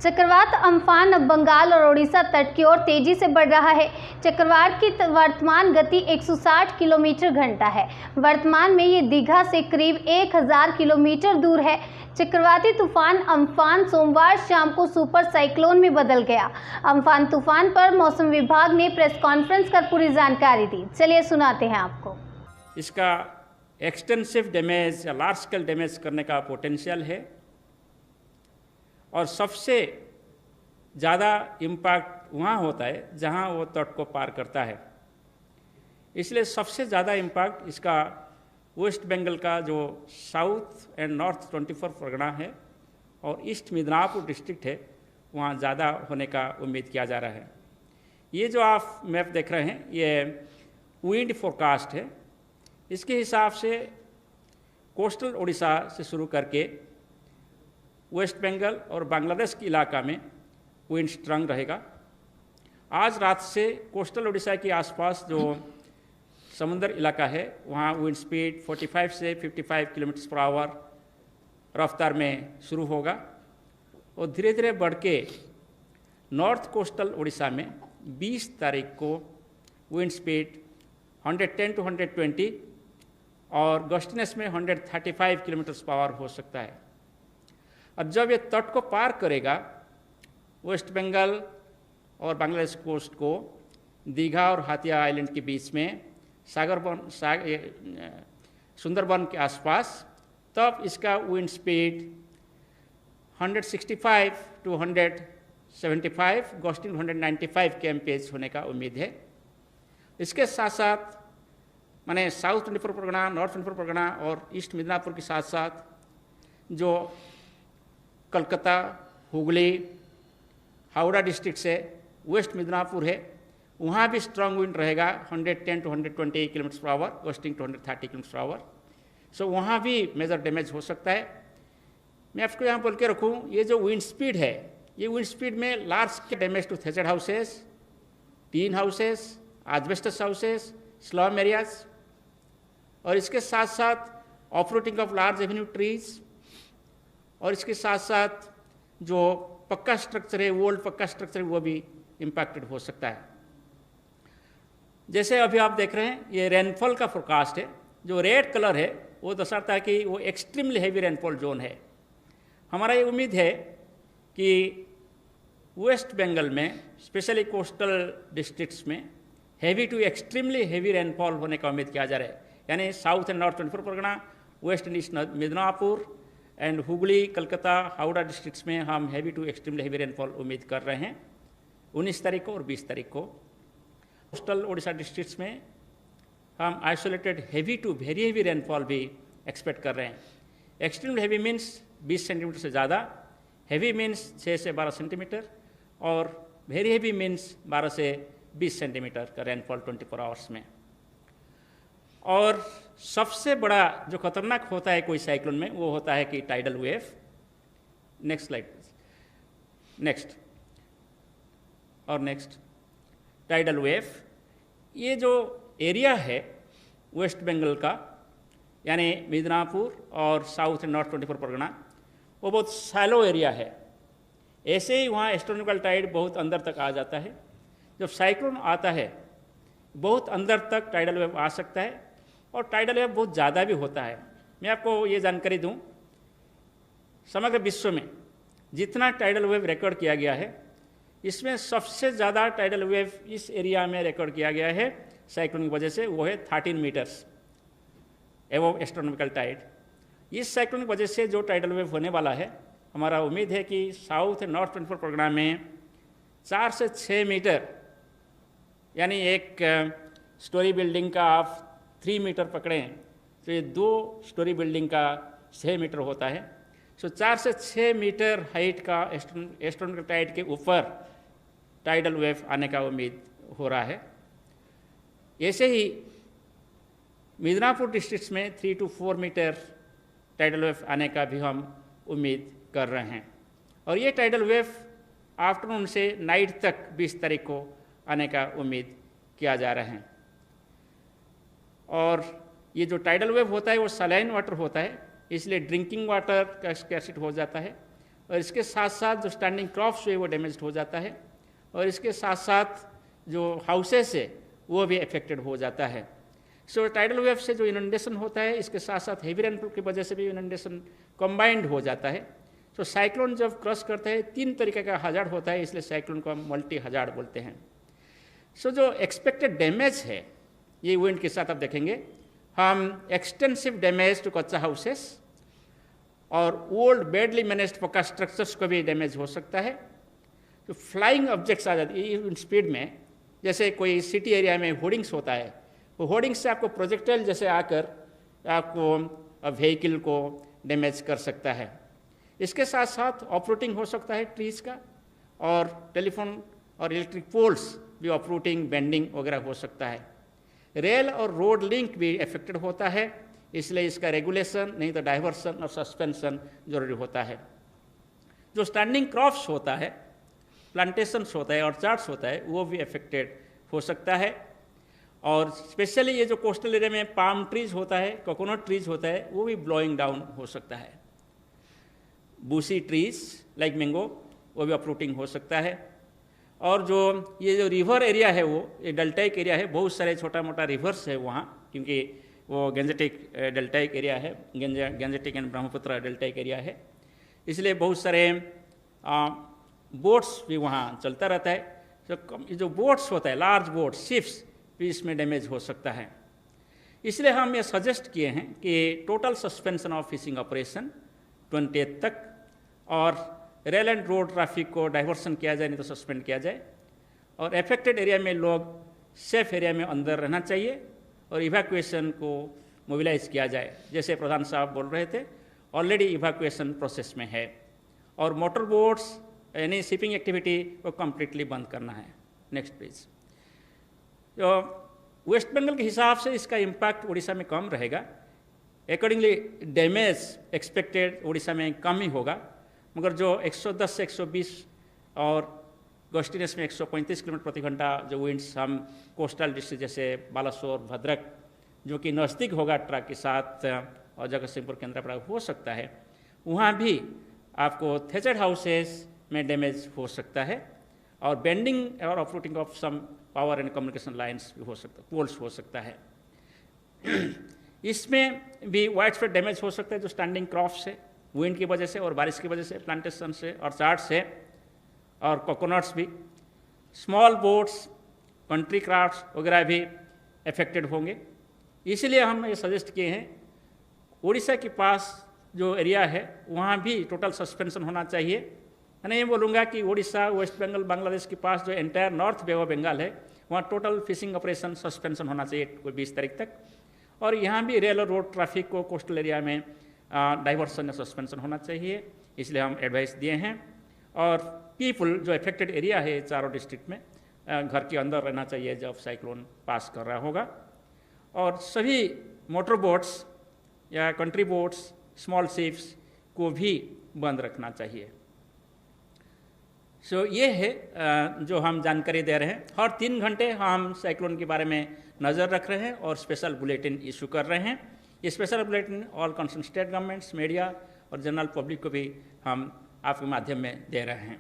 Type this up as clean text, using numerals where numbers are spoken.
चक्रवात अम्फान अब बंगाल और ओडिशा तट की ओर तेजी से बढ़ रहा है। चक्रवात की वर्तमान गति 160 किलोमीटर घंटा है। वर्तमान में ये दीघा से करीब 1000 किलोमीटर दूर है। चक्रवाती तूफान अम्फान सोमवार शाम को सुपर साइक्लोन में बदल गया। अम्फान तूफान पर मौसम विभाग ने प्रेस कॉन्फ्रेंस कर पूरी जानकारी दी। चलिए सुनाते हैं आपको। इसका एक्सटेंसिव डैमेज या लार्ज स्केल डैमेज करने का पोटेंशियल है और सबसे ज़्यादा इम्पैक्ट वहाँ होता है जहाँ वो तट को पार करता है। इसलिए सबसे ज़्यादा इम्पैक्ट इसका वेस्ट बंगाल का जो साउथ एंड नॉर्थ 24 परगना है और ईस्ट मिदनापुर डिस्ट्रिक्ट है वहाँ ज़्यादा होने का उम्मीद किया जा रहा है। ये जो आप मैप देख रहे हैं ये विंड फोरकास्ट है। इसके हिसाब से कोस्टल उड़ीसा से शुरू करके वेस्ट बंगाल और बांग्लादेश के इलाका में विंड स्ट्रांग रहेगा। आज रात से कोस्टल उड़ीसा के आसपास जो समुद्र इलाका है वहाँ विंड स्पीड 45 से 55 किलोमीटर पर आवर रफ्तार में शुरू होगा और धीरे धीरे बढ़ के नॉर्थ कोस्टल उड़ीसा में 20 तारीख को विंड स्पीड 110 to 120 और गस्टिनेस में 135 किलोमीटर पर आवर हो सकता है। अब जब ये तट को पार करेगा वेस्ट बंगाल और बांग्लादेश कोस्ट को दीघा और हाथिया आइलैंड के बीच में सुंदरबन के आसपास, तब इसका wind speed 165 to 175 gusting 195 kmph होने का उम्मीद है। इसके साथ साथ माने साउथ 24 परगना, नॉर्थ 24 परगना और ईस्ट मिदनापुर के साथ साथ जो कलकत्ता, हुगली, हावड़ा डिस्ट्रिक्ट से वेस्ट मिदनापुर है वहाँ भी स्ट्रांग विंड रहेगा 110 to 120 kilometre per hour, gusting to 130 kilometre per hour. So वहाँ भी मेजर डैमेज हो सकता है। मैं आपको यहाँ बोल के रखूँ, ये जो विंड स्पीड है ये विंड स्पीड में लार्ज के damage to thatched houses, tin houses, asbestos houses, slum areas और इसके साथ साथ uprooting of large avenue trees और इसके साथ साथ जो पक्का स्ट्रक्चर है, ओल्ड पक्का स्ट्रक्चर है, वो भी इम्पैक्टेड हो सकता है। जैसे अभी आप देख रहे हैं ये रेनफॉल का फोरकास्ट है। जो रेड कलर है वो दर्शाता है कि वो एक्सट्रीमली हैवी रेनफॉल जोन है। हमारा ये उम्मीद है कि वेस्ट बंगाल में स्पेशली कोस्टल डिस्ट्रिक्ट्स में heavy to extremely heavy rainfall होने का उम्मीद किया जा रहा है। Yani south and north 24 Parganas, west and east Midnapore and Hooghly, Calcutta, Howrah districts में हम heavy to extremely heavy rainfall उम्मीद कर रहे हैं 19 तारीख को और 20 तारीख को। कोस्टल उड़ीसा डिस्ट्रिक्ट्स में हम isolated heavy to very heavy rainfall भी एक्सपेक्ट कर रहे हैं। एक्सट्रीमली हैवी मीन्स 20 सेंटीमीटर से ज़्यादा, हैवी मीन्स 6 से 12 सेंटीमीटर और वेरी हैवी मीन्स 12 से 20 सेंटीमीटर का रेनफॉल 24 आवर्स में। और सबसे बड़ा जो खतरनाक होता है कोई साइक्लोन में वो होता है कि tidal wave. Next slide please. Next और नेक्स्ट टाइडल वेव। ये जो एरिया है वेस्ट बंगाल का यानी मिदनापुर और साउथ एंड नॉर्थ 24 परगना वो बहुत शैलो एरिया है। ऐसे ही वहाँ एस्ट्रोनॉमिकल टाइड बहुत अंदर तक आ जाता है। जब साइक्लोन आता है बहुत अंदर तक टाइडल वेव आ सकता है और टाइडल वेव बहुत ज़्यादा भी होता है। मैं आपको ये जानकारी दूं, समग्र विश्व में जितना टाइडल वेव रिकॉर्ड किया गया है इसमें सबसे ज़्यादा टाइडल वेव इस एरिया में रिकॉर्ड किया गया है साइक्लोन की वजह से, वो है 13 मीटर्स एबव एस्ट्रोनॉमिकल टाइड। इस साइक्लोन की वजह से जो टाइडल वेव होने वाला है, हमारा उम्मीद है कि साउथ एंड नॉर्थ 24 परगना में 4 से 6 मीटर यानी एक स्टोरी बिल्डिंग का आप 3 मीटर पकड़ें तो ये 2 स्टोरी बिल्डिंग का 6 मीटर होता है। सो 4 से 6 मीटर हाइट का एस्ट्रोनॉमिकल टाइड के ऊपर टाइडल वेव आने का उम्मीद हो रहा है। ऐसे ही मिदनापुर डिस्ट्रिक्ट्स में 3 to 4 मीटर टाइडल वेव आने का भी हम उम्मीद कर रहे हैं और ये टाइडल वेव आफ्टरनून से नाइट तक 20 तारीख को आने का उम्मीद किया जा रहा है। और ये जो टाइडल वेव होता है वो सलाइन वाटर होता है, इसलिए ड्रिंकिंग वाटर का स्कैरसिटी हो जाता है और इसके साथ साथ जो स्टैंडिंग क्रॉप्स है वो डैमेज्ड हो जाता है, और इसके साथ साथ जो हाउसेस है वो भी अफेक्टेड हो जाता है। सो टाइडल वेव से जो इनंडेशन होता है, इसके साथ साथ हेवी रेनफॉल की वजह से भी इनंडेशन कंबाइंड हो जाता है। सो साइक्लोन जब क्रॉस करता है 3 तरीके का हजार्ड होता है, इसलिए साइक्लोन को हम मल्टी हजार्ड बोलते हैं। सो जो एक्सपेक्टेड डैमेज है ये विंड के साथ आप देखेंगे, हम एक्सटेंसिव डैमेज टू कच्चा हाउसेस और ओल्ड बैडली मैनेज्ड पक्का स्ट्रक्चर्स को भी डैमेज हो सकता है। तो फ्लाइंग ऑब्जेक्ट्स आ जाती है स्पीड में, जैसे कोई सिटी एरिया में होर्डिंग्स होता है, वो होर्डिंग्स से आपको प्रोजेक्टाइल जैसे आकर आपको व्हीकल को डैमेज कर सकता है। इसके साथ साथ ऑपरूटिंग हो सकता है ट्रीज़ का, और टेलीफोन और इलेक्ट्रिक पोल्स भी ऑपरूटिंग, बेंडिंग वगैरह हो सकता है। रेल और रोड लिंक भी अफेक्टेड होता है, इसलिए इसका रेगुलेशन नहीं तो डाइवर्सन और सस्पेंशन जरूरी होता है। जो स्टैंडिंग क्रॉप्स होता है, प्लांटेशंस होता है, ऑर्चार्ड्स होता है, वो भी अफेक्टेड हो सकता है। और स्पेशली ये जो कोस्टल एरिया में पाम ट्रीज होता है, कोकोनट ट्रीज होता है, वो भी ब्लोइंग डाउन हो सकता है। बूसी ट्रीज लाइक मैंगो वो भी अपरूटिंग हो सकता है। और जो ये जो रिवर एरिया है वो ये डेल्टाइक एरिया है, बहुत सारे छोटा मोटा रिवर्स है वहाँ, क्योंकि वो गेंजेटिक डेल्टाइक एरिया है, Gangetic and Brahmaputra deltaic area है, इसलिए बहुत सारे बोट्स भी वहाँ चलता रहता है। तो जो बोट्स होता है, लार्ज बोट्स, शिप्स भी इसमें डैमेज हो सकता है। इसलिए हम ये सजेस्ट किए हैं कि total suspension of fishing operation 20th तक, और रेल एंड रोड ट्रैफिक को डाइवर्सन किया जाए, नहीं तो सस्पेंड किया जाए, और अफेक्टेड एरिया में लोग सेफ एरिया में अंदर रहना चाहिए, और इवैक्यूएशन को मोबिलाइज किया जाए। जैसे प्रधान साहब बोल रहे थे, ऑलरेडी इवैक्यूएशन प्रोसेस में है, और मोटर बोट्स यानी शिपिंग एक्टिविटी को कम्प्लीटली बंद करना है। Next please. तो वेस्ट बंगाल के हिसाब से इसका इम्पैक्ट उड़ीसा में कम रहेगा, अकॉर्डिंगली डैमेज एक्सपेक्टेड उड़ीसा में कम ही होगा, मगर जो 110 से 120 और गस्टिनेस में 135 किलोमीटर प्रति घंटा जो विंड्स हम कोस्टल डिस्ट्रिक्ट जैसे बालासोर, भद्रक, जो कि नज़दीक होगा ट्रक के साथ, और जगतसिंहपुर केंद्रापड़ा हो सकता है, वहाँ भी आपको थेचर्ड हाउसेस में डैमेज हो सकता है, और बेंडिंग और uprooting of some power and communication lines भी हो सकता, पोल्स हो सकता है। इसमें भी वाइड स्प्रेड डैमेज हो सकता है जो स्टैंडिंग क्रॉप्स है, विंड की वजह से और बारिश की वजह से, प्लांटेशन से और चार्ट से, और कोकोनट्स भी। स्मॉल बोट्स, कंट्री क्राफ्ट्स वगैरह भी अफेक्टेड होंगे। इसलिए हम ये सजेस्ट किए हैं, उड़ीसा के पास जो एरिया है वहाँ भी टोटल सस्पेंशन होना चाहिए। मैं नहीं बोलूँगा कि उड़ीसा, वेस्ट बंगाल, बांग्लादेश के पास जो entire north bay of Bengal है वहाँ टोटल फिशिंग ऑपरेशन सस्पेंशन होना चाहिए कोई 20 तारीख तक, और यहाँ भी रेल और रोड ट्रैफिक को कोस्टल एरिया में डाइवर्सन या सस्पेंशन होना चाहिए, इसलिए हम एडवाइस दिए हैं। और पीपल जो अफेक्टेड एरिया है चारों डिस्ट्रिक्ट में, घर के अंदर रहना चाहिए जब साइक्लोन पास कर रहा होगा, और सभी मोटर बोट्स या कंट्री बोट्स, स्मॉल शिप्स को भी बंद रखना चाहिए। सो ये है जो हम जानकारी दे रहे हैं। हर 3 घंटे हम साइक्लोन के बारे में नज़र रख रहे हैं और स्पेशल बुलेटिन इशू कर रहे हैं। ये special bulletin all concern state governments, media और जनरल पब्लिक को भी हम आपके माध्यम में दे रहे हैं।